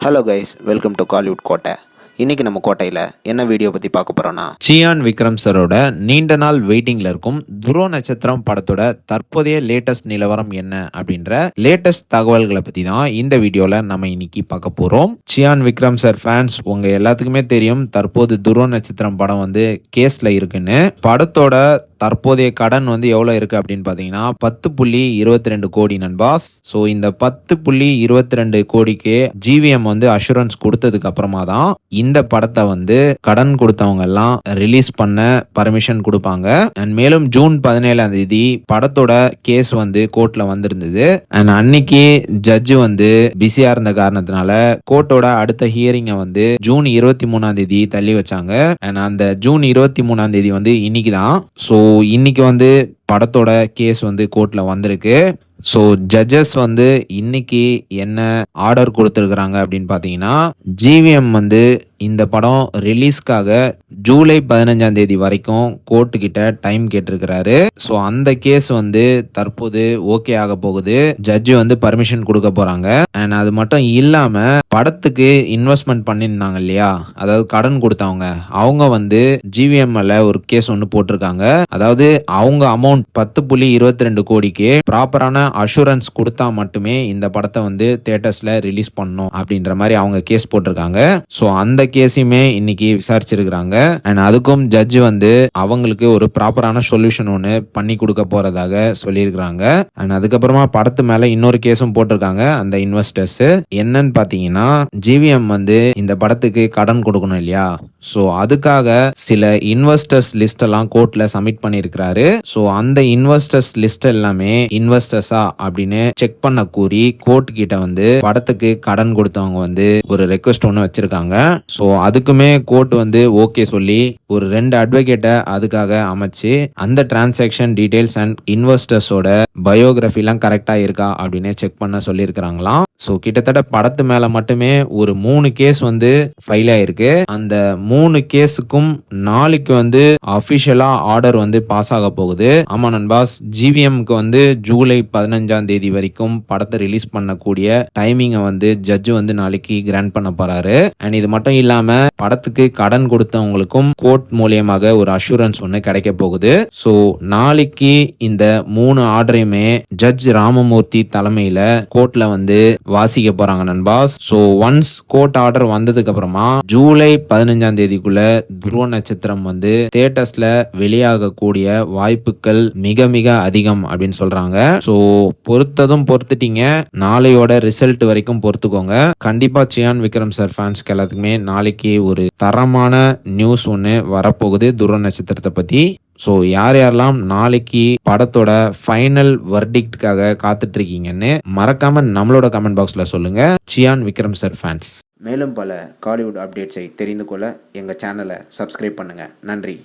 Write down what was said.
Hello guys, welcome to Kollywood கோட்டை. இன்றைக்கி நம்ம கோட்டையில் என்ன வீடியோ பற்றி பார்க்க போகிறோன்னா, சியான் விக்ரம் சரோட நீண்ட நாள் வெயிட்டிங்கில் இருக்கும் துருவ நட்சத்திரம் படத்தோட தற்போதைய லேட்டஸ்ட் நிலவரம் என்ன அப்படின்ற லேட்டஸ்ட் தகவல்களை பற்றி தான் இந்த வீடியோவில் நம்ம இன்னைக்கு பார்க்க போகிறோம். சியான் விக்ரம் சார் ஃபேன்ஸ் உங்கள் எல்லாத்துக்குமே தெரியும், தற்போது துருவ நட்சத்திரம் படம் வந்து கேஸில் இருக்குன்னு. படத்தோட தற்போதைய கடன் வந்து எவ்வளோ இருக்குது அப்படின்னு பார்த்தீங்கன்னா 10.22 கோடி நண்பாஸ். ஸோ இந்த 10.22 கோடிக்கு ஜிவிஎம் வந்து அஷூரன்ஸ் கொடுத்ததுக்கு அப்புறமா தான் இந்த படத்தை வந்து கடன் கொடுத்தவங்க எல்லாம் ரிலீஸ் பண்ண பர்மிஷன் கொடுப்பாங்க. அண்ட் மேலும் ஜூன் 17ஆம் தேதி படத்தோட கேஸ் வந்து கோர்ட்ல வந்திருந்தது. அண்ட் அன்னைக்கு ஜட்ஜு வந்து பிஸியா இருந்த காரணத்தினால கோர்ட்டோட அடுத்த ஹியரிங்கை வந்து ஜூன் 23ஆம் தேதி தள்ளி வச்சாங்க. அண்ட் அந்த ஜூன் 23ஆம் தேதி வந்து இன்னைக்கு தான். ஸோ இன்னைக்கு வந்து படத்தோட கேஸ் வந்து கோர்ட்ல வந்திருக்கு. ஸோ ஜட்ஜஸ் வந்து இன்னைக்கு என்ன ஆர்டர் கொடுத்துருக்குறாங்க அப்படின்னு பார்த்தீங்கன்னா, ஜிவிஎம் வந்து இந்த படம் ரிலீஸ்க்காக ஜூலை 15ஆம் தேதி வரைக்கும் கோர்ட்டுக்கிட்ட டைம் கேட்டிருக்கிறாரு. ஸோ அந்த கேஸ் வந்து தற்போது ஓகே ஆக போகுது. ஜட்ஜு வந்து பர்மிஷன் கொடுக்க போறாங்க. அண்ட் அது மட்டும் இல்லாம படத்துக்கு இன்வெஸ்ட்மெண்ட் பண்ணியிருந்தாங்க இல்லையா, அதாவது கடன் கொடுத்தவங்க, அவங்க வந்து ஜிவிஎம்ல ஒரு கேஸ் ஒன்று போட்டிருக்காங்க. அதாவது அவங்க அமௌண்ட் 10.22 கோடிக்கு ப்ராப்பரான அஷூரன்ஸ் கொடுத்தா மட்டுமே இந்த படத்தை வந்து தியேட்டர்ஸ்ல ரிலீஸ் பண்ணணும் அப்படின்ற மாதிரி அவங்க கேஸ் போட்டிருக்காங்க. ஸோ அந்த கேஸையுமே இன்னைக்கு விசாரிச்சிருக்கிறாங்க. அண்ட் அதுக்கும் ஜட்ஜ் வந்து அவங்களுக்கு ஒரு ப்ராப்பரான சொல்யூஷன் ஒன்று பண்ணி கொடுக்க போறதாக சொல்லியிருக்கிறாங்க. அண்ட் அதுக்கப்புறமா படத்து மேல இன்னொரு கேஸும் போட்டிருக்காங்க அந்த இன்வெஸ்டர்ஸ். என்னன்னு பாத்தீங்கன்னா, ஜிவிஎம் வந்து இந்த படத்துக்கு கடன் கொடுக்கணும் இல்லையா, ஸோ அதுக்காக சில இன்வெஸ்டர்ஸ் லிஸ்ட் எல்லாம் கோர்ட்ல சப்மிட் பண்ணியிருக்கிறாரு. ஸோ அந்த இன்வெஸ்டர்ஸ் லிஸ்ட் எல்லாமே இன்வெஸ்டர்ஸா அப்படின்னு செக் பண்ண கூறி கோர்ட் கிட்ட வந்து படத்துக்கு கடன் கொடுத்தவங்க வந்து ஒரு ரெக்வெஸ்ட் ஒன்று வச்சிருக்காங்க. ஸோ அதுக்குமே கோர்ட் வந்து ஓகே சொல்லி ஒரு 2 அட்வொகேட்டை அதுக்காக அமைச்சு அந்த டிரான்சாக்ஷன் டீடைல்ஸ் அண்ட் இன்வெஸ்டர்ஸோட பயோகிராஃபிலாம் கரெக்டா இருக்கா அப்படின்னு செக் பண்ண சொல்லியிருக்கிறாங்களாம். ஸோ கிட்டத்தட்ட படத்து மேல மட்டுமே ஒரு 3 கேஸ் வந்து ஃபைல் ஆயிருக்கு. அந்த 3 கேஸுக்கும் நாளைக்கு வந்து அபிஷியலா ஆர்டர் வந்து பாஸ் ஆக போகுது. ஆமா நண்பாஸ், ஜிவிஎம்க்கு வந்து ஜூலை 15ஆம் தேதி வரைக்கும் படத்தை ரிலீஸ் பண்ணக்கூடிய டைமிங்கை வந்து ஜட்ஜ் வந்து நாளைக்கு கிராண்ட் பண்ண போறாரு. அண்ட் இது மட்டும் இல்லாம படத்துக்கு கடன் கொடுத்தவங்களுக்கும் கோர்ட் மூலியமாக ஒரு அஷூரன்ஸ் ஒன்று கிடைக்க போகுது. ஸோ நாளைக்கு இந்த 3 ஆர்டரையுமே ஜட்ஜ் ராமமூர்த்தி தலைமையில கோர்ட்ல வந்து வாசிக்க போறாங்க நண்பாஸ். ஸோ ஒன்ஸ் கோர்ட் ஆர்டர் வந்ததுக்கு அப்புறமா ஜூலை 15ஆம் தேதிக்குள்ள துருவ நட்சத்திரம் வந்து தியேட்டர்ஸ்ல வெளியாகக்கூடிய வாய்ப்புகள் மிக மிக அதிகம் அப்படின்னு சொல்றாங்க. ஸோ பொறுத்ததும் பொறுத்துட்டீங்க, நாளையோட ரிசல்ட் வரைக்கும் பொறுத்துக்கோங்க. கண்டிப்பா சியான் விக்ரம் சார் ஃபேன்ஸ்க்கு எல்லாத்துக்குமே நாளைக்கு ஒரு தரமான நியூஸ் ஒன்று வரப்போகுது துருவ நட்சத்திரத்தை பத்தி. ஸோ யாரெல்லாம் நாளைக்கு படத்தோட ஃபைனல் வர்டிக்ட்காக காத்துட்டு இருக்கீங்கன்னு மறக்காம நம்மளோட கமெண்ட் பாக்ஸ்ல சொல்லுங்க. Chiyaan Vikram sir fans. மேலும் பல காலிவுட் அப்டேட்ஸை தெரிந்து கொள்ள எங்கள் சேனலை சப்ஸ்கிரைப் பண்ணுங்கள். நன்றி.